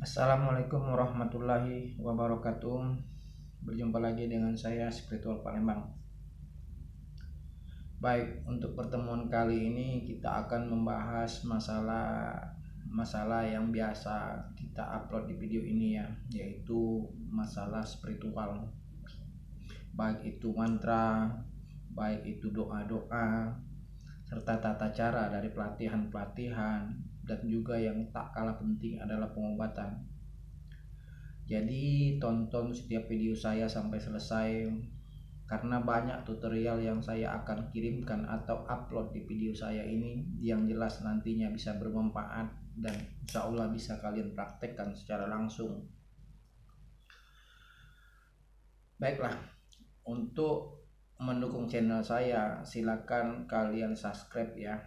Assalamualaikum warahmatullahi wabarakatuh. Berjumpa lagi dengan saya Spiritual Palembang. Baik, untuk pertemuan kali ini kita akan membahas masalah yang biasa kita upload di video ini ya, yaitu masalah spiritual. Baik itu mantra, baik itu doa-doa, serta tata cara dari pelatihan-pelatihan, dan juga yang tak kalah penting adalah pengobatan. Jadi tonton setiap video saya sampai selesai karena banyak tutorial yang saya akan kirimkan atau upload di video saya ini yang jelas nantinya bisa bermanfaat dan insya Allah bisa kalian praktekkan secara langsung. Baiklah, untuk mendukung channel saya silakan kalian subscribe ya.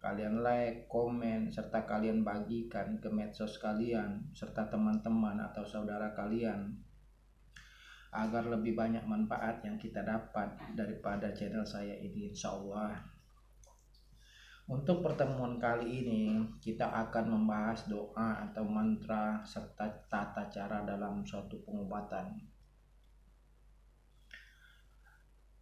Kalian like, komen, serta kalian bagikan ke medsos kalian serta teman-teman atau saudara kalian agar lebih banyak manfaat yang kita dapat daripada channel saya ini, insya Allah. Untuk pertemuan kali ini kita akan membahas doa atau mantra serta tata cara dalam suatu pengobatan.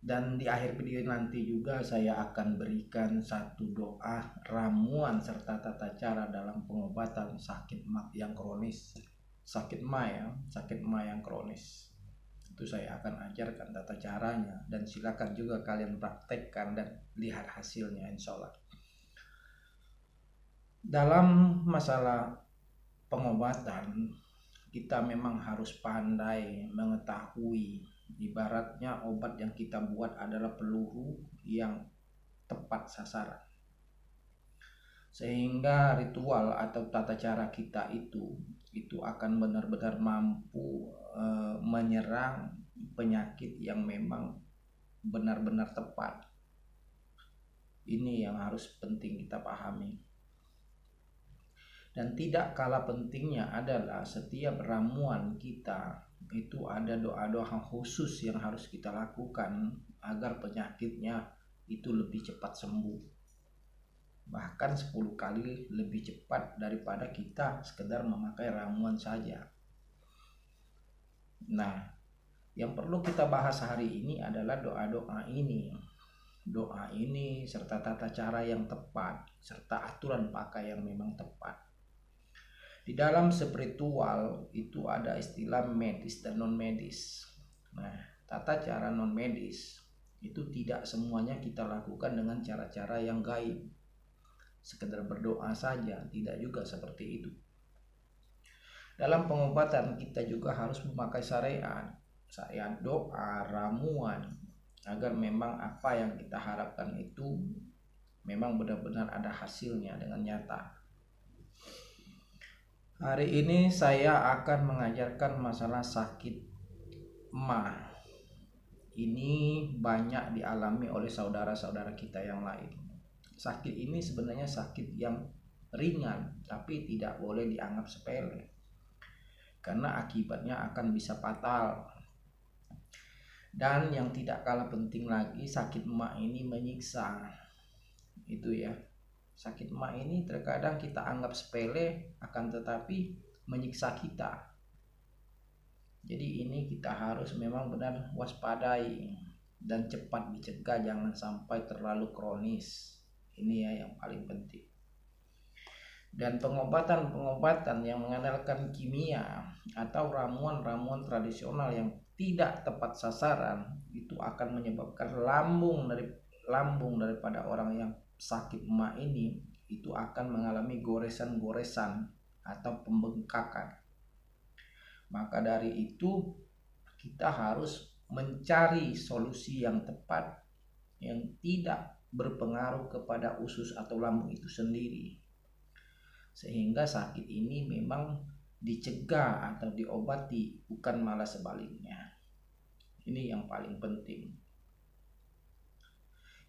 Dan di akhir video nanti juga saya akan berikan satu doa, ramuan serta tata cara dalam pengobatan sakit ma yang kronis. Sakit ma yang kronis. Itu saya akan ajarkan tata caranya dan silakan juga kalian praktekkan dan lihat hasilnya insya Allah. Dalam masalah pengobatan kita memang harus pandai mengetahui, ibaratnya obat yang kita buat adalah peluru yang tepat sasaran, sehingga ritual atau tata cara kita itu akan benar-benar mampu menyerang penyakit yang memang benar-benar tepat. Ini yang harus penting kita pahami. Dan tidak kalah pentingnya adalah setiap ramuan kita itu ada doa-doa khusus yang harus kita lakukan agar penyakitnya itu lebih cepat sembuh. Bahkan 10 kali lebih cepat daripada kita sekedar memakai ramuan saja. Nah, yang perlu kita bahas hari ini adalah doa-doa ini. Doa ini serta tata cara yang tepat serta aturan pakai yang memang tepat. Di dalam spiritual itu ada istilah medis dan non medis. Nah, tata cara non medis itu tidak semuanya kita lakukan dengan cara-cara yang gaib, sekedar berdoa saja, tidak juga seperti itu. Dalam pengobatan kita juga harus memakai syariat doa, ramuan, agar memang apa yang kita harapkan itu memang benar-benar ada hasilnya dengan nyata. Hari ini saya akan mengajarkan masalah sakit ma. Ini banyak dialami oleh saudara-saudara kita yang lain. Sakit ini sebenarnya sakit yang ringan, tapi tidak boleh dianggap sepele, karena akibatnya akan bisa fatal. Dan yang tidak kalah penting lagi, sakit ma ini menyiksa. Itu ya. Sakit ma ini terkadang kita anggap sepele, akan tetapi menyiksa kita. Jadi ini kita harus memang benar waspadai dan cepat dicegah, jangan sampai terlalu kronis. Ini ya yang paling penting. Dan pengobatan-pengobatan yang mengandalkan kimia atau ramuan-ramuan tradisional yang tidak tepat sasaran itu akan menyebabkan lambung daripada orang yang sakit ma ini itu akan mengalami goresan-goresan atau pembengkakan. Maka dari itu kita harus mencari solusi yang tepat yang tidak berpengaruh kepada usus atau lambung itu sendiri, sehingga sakit ini memang dicegah atau diobati, bukan malah sebaliknya. Ini yang paling penting.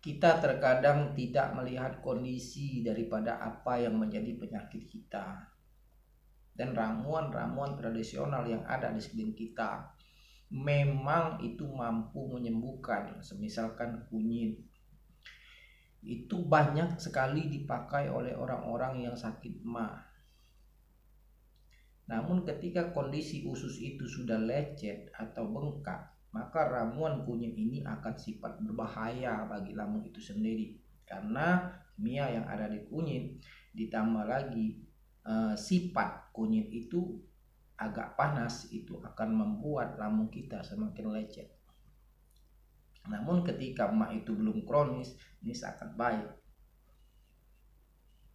Kita terkadang tidak melihat kondisi daripada apa yang menjadi penyakit kita. Dan ramuan-ramuan tradisional yang ada di sekeliling kita memang itu mampu menyembuhkan. Semisalkan kunyit, itu banyak sekali dipakai oleh orang-orang yang sakit ma. Namun ketika kondisi usus itu sudah lecet atau bengkak, maka ramuan kunyit ini akan sifat berbahaya bagi lambung itu sendiri. Karena kimia yang ada di kunyit ditambah lagi sifat kunyit itu agak panas, itu akan membuat lambung kita semakin lecet. Namun ketika emak itu belum kronis, ini sangat baik.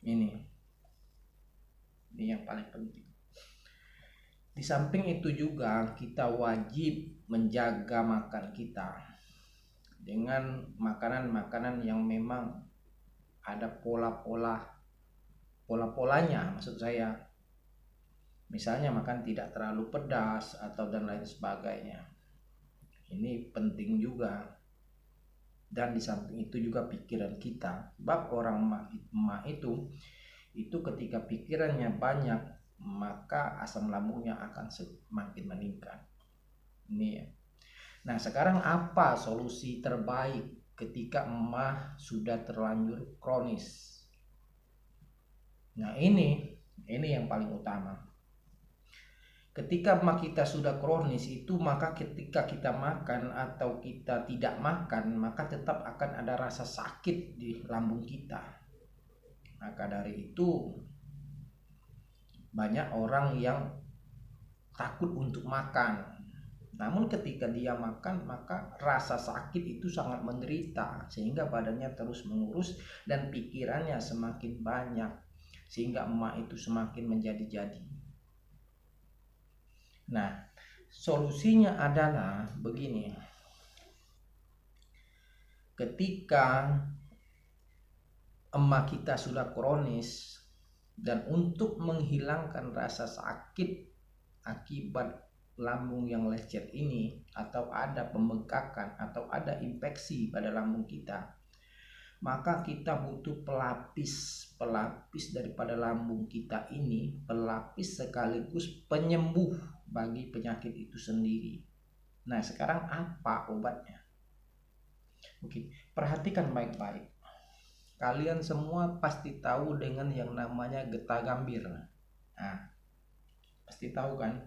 Ini yang paling penting. Di samping itu juga kita wajib menjaga makan kita dengan makanan-makanan yang memang ada polanya, maksud saya. Misalnya makan tidak terlalu pedas atau dan lain sebagainya. Ini penting juga. Dan di samping itu juga pikiran kita. Sebab orang emak itu ketika pikirannya banyak, maka asam lambungnya akan semakin meningkat. Ini ya. Nah, sekarang apa solusi terbaik ketika emak sudah terlanjur kronis? Nah, ini yang paling utama. Ketika emak kita sudah kronis itu, maka ketika kita makan atau kita tidak makan, maka tetap akan ada rasa sakit di lambung kita. Maka dari itu banyak orang yang takut untuk makan. Namun ketika dia makan, maka rasa sakit itu sangat menderita, sehingga badannya terus mengurus dan pikirannya semakin banyak, sehingga emak itu semakin menjadi-jadi. Nah, solusinya adalah begini. Ketika emak kita sudah kronis, dan untuk menghilangkan rasa sakit akibat lambung yang lecet ini, atau ada pembengkakan atau ada infeksi pada lambung kita, maka kita butuh pelapis daripada lambung kita ini, pelapis sekaligus penyembuh bagi penyakit itu sendiri. Nah, sekarang apa obatnya? Oke, perhatikan baik-baik. Kalian semua pasti tahu dengan yang namanya getah gambir. Nah, pasti tahu kan?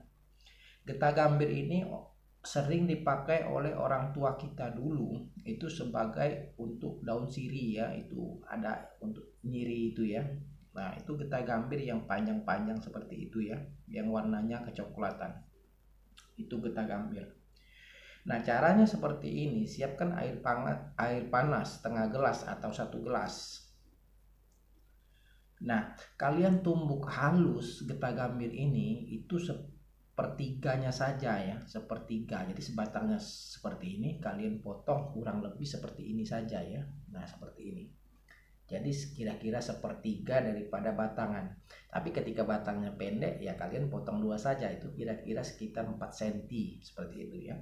Getah gambir ini sering dipakai oleh orang tua kita dulu, itu sebagai untuk daun sirih ya, itu ada untuk nyiri itu ya. Nah, itu getah gambir yang panjang-panjang seperti itu ya, yang warnanya kecoklatan. Itu getah gambir. Nah, caranya seperti ini. Siapkan air panas setengah gelas atau 1 gelas. Nah, kalian tumbuk halus getah gambir ini itu sepertiganya saja ya, sepertiga. Jadi sebatangnya seperti ini, kalian potong kurang lebih seperti ini saja ya. Nah, seperti ini. Jadi kira-kira sepertiga daripada batangan. Tapi ketika batangnya pendek ya kalian potong 2 saja, itu kira-kira sekitar 4 cm seperti itu ya.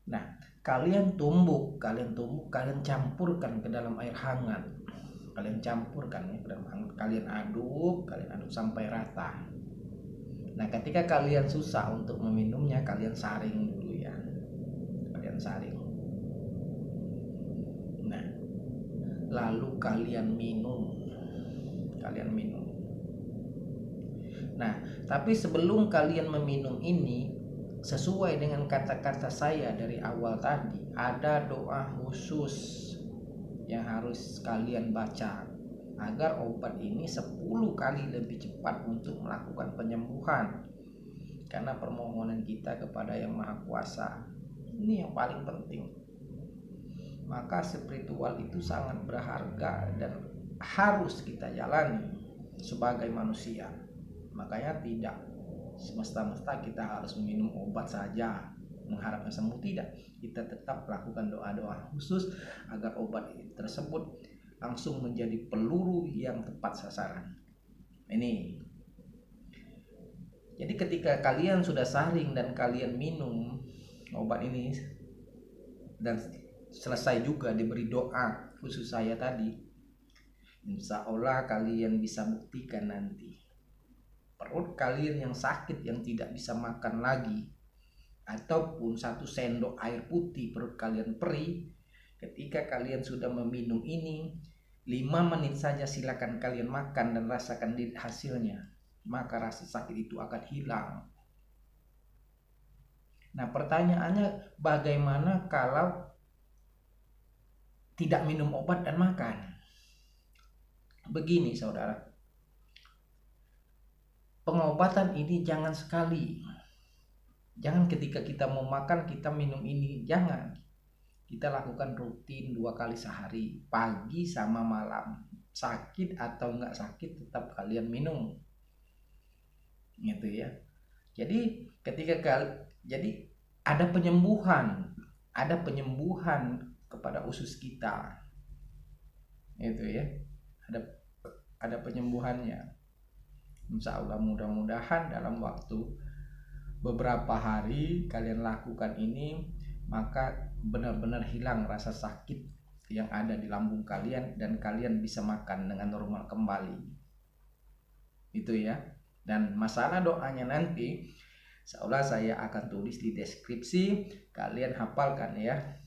Nah, kalian tumbuk, kalian campurkan ke dalam air hangat. Kalian campurkan ya ke dalam hangat, kalian aduk sampai rata. Nah, ketika kalian susah untuk meminumnya, kalian saring dulu ya. Kalian saring. Nah, lalu kalian minum. Nah, tapi sebelum kalian meminum ini, sesuai dengan kata-kata saya dari awal tadi, ada doa khusus yang harus kalian baca agar obat ini 10 kali lebih cepat untuk melakukan penyembuhan. Karena permohonan kita kepada Yang Maha Kuasa ini yang paling penting. Maka spiritual itu sangat berharga dan harus kita jalani sebagai manusia. Makanya tidak semesta-mesta kita harus minum obat saja mengharapkan sembuh, tidak. Kita tetap lakukan doa-doa khusus agar obat tersebut langsung menjadi peluru yang tepat sasaran. Ini. Jadi ketika kalian sudah saring dan kalian minum obat ini dan selesai juga diberi doa khusus saya tadi, insya Allah kalian bisa buktikan nanti perut kalian yang sakit, yang tidak bisa makan lagi, ataupun 1 sendok air putih perut kalian perih, ketika kalian sudah meminum ini 5 menit saja silakan kalian makan dan rasakan hasilnya. maka rasa sakit itu akan hilang. Nah, pertanyaannya bagaimana kalau tidak minum obat dan makan? Begini saudara, pengobatan ini jangan sekali. Jangan ketika kita mau makan kita minum ini, jangan. Kita lakukan rutin 2 kali sehari, pagi sama malam. Sakit atau enggak sakit tetap kalian minum. Gitu ya. Jadi jadi ada penyembuhan kepada usus kita. Itu ya. Ada penyembuhannya. Insya Allah mudah-mudahan dalam waktu beberapa hari kalian lakukan ini, maka benar-benar hilang rasa sakit yang ada di lambung kalian dan kalian bisa makan dengan normal kembali. Itu ya. Dan masalah doanya nanti seolah saya akan tulis di deskripsi, kalian hafalkan ya.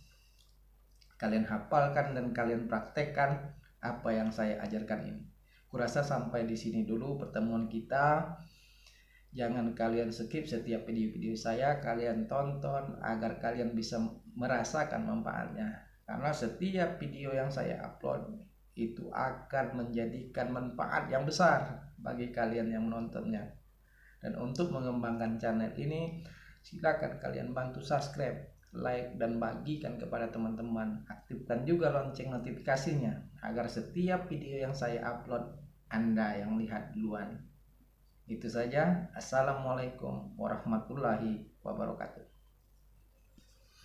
Kalian hafalkan dan kalian praktekkan apa yang saya ajarkan ini. Kurasa sampai di sini dulu pertemuan kita. Jangan kalian skip setiap video-video saya, kalian tonton agar kalian bisa merasakan manfaatnya. Karena setiap video yang saya upload itu akan menjadikan manfaat yang besar bagi kalian yang menontonnya. Dan untuk mengembangkan channel ini, silakan kalian bantu subscribe, like, dan bagikan kepada teman-teman. Aktifkan juga lonceng notifikasinya agar setiap video yang saya upload Anda yang lihat duluan. Itu saja. Assalamualaikum warahmatullahi wabarakatuh.